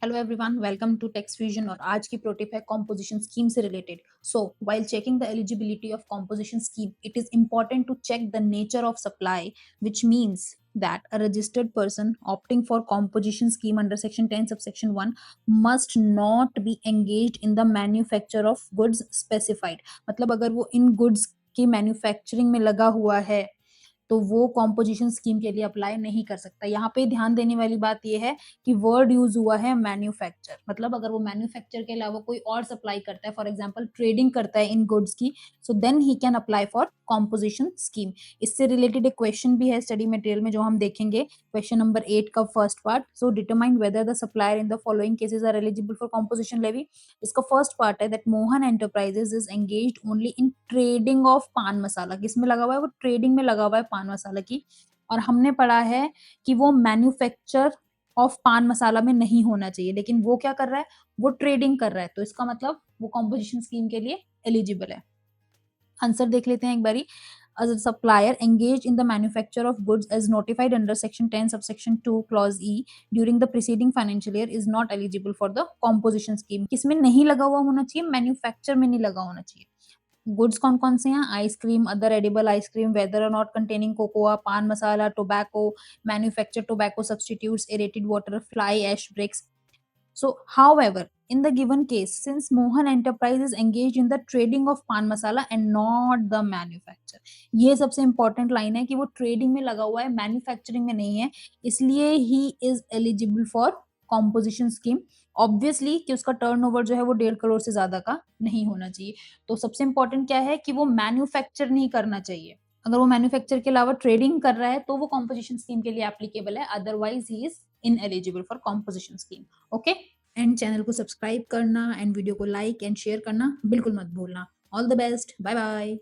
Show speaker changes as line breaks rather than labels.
Hello everyone, welcome to Tax Fusion. और आज की प्रो टिप है कॉम्पोजिशन स्कीम से related. So while checking the eligibility of composition scheme, it is important to check the nature of supply, which means that a registered person opting for composition scheme under section 10 subsection 1 must not be engaged in the manufacture of goods specified। मतलब अगर वो इन goods की manufacturing में लगा हुआ है तो वो कॉम्पोजिशन स्कीम के लिए अप्लाई नहीं कर सकता। यहाँ पे ध्यान देने वाली बात ये है कि वर्ड यूज हुआ है मैन्युफैक्चर, मतलब अगर वो मैन्युफैक्चर के अलावा कोई और सप्लाई करता है, फॉर एग्जांपल ट्रेडिंग करता है इन गुड्स की, so then he can apply for composition scheme. इससे रिलेटेड एक क्वेश्चन भी है स्टडी मटेरियल में जो हम देखेंगे, क्वेश्चन नंबर 8 का first part. So determine whether the supplier in the following cases are eligible for composition levy. इसका फर्स्ट पार्ट है that Mohan Enterprises is engaged only in trading of pan masala. किसमें लगा हुआ है? वो ट्रेडिंग में लगा हुआ है पान मसाला की। और हमने पढ़ा है कि वो मैन्युफैक्चर ऑफ पान मसाला में नहीं होना चाहिए, लेकिन वो क्या कर रहा है? वो ट्रेडिंग कर रहा है, तो इसका मतलब वो कॉम्पोजिशन स्कीम के लिए एलिजिबल है। आंसर देख लेते हैं एक बारी। As a supplier engaged in the manufacture of goods as notified under section 10 subsection 2 clause E during the preceding financial year is not eligible for the composition scheme। किसमें नहीं लगा हुआ होना चाहिए? मैन्युफैक्चर में नहीं लगा होना चाहिए। गुड्स कौन कौन से हैं? Ice cream, other edible ice cream, whether और not containing cocoa, pan masala, tobacco, manufacture tobacco substitutes, aerated water, fly ash bricks. So, however, in the given case, since Mohan Enterprise is engaged in the trading of pan masala and not the manufacture, ये सबसे important line है कि वो trading में लगा हुआ है, manufacturing में नहीं है, इसलिए he is eligible for composition scheme। Obviously कि उसका turnover जो है वो 1.5 करोड़ से ज्यादा का नहीं होना चाहिए। तो सबसे important क्या है कि वो manufacture नहीं करना चाहिए। अगर वो मैन्युफैक्चर के अलावा ट्रेडिंग कर रहा है तो वो कॉम्पोजिशन स्कीम के लिए एप्लीकेबल है, otherwise he is ineligible for composition scheme. Okay, and channel को सब्सक्राइब करना एंड वीडियो को लाइक एंड शेयर करना बिल्कुल मत भूलना। All the best, bye bye.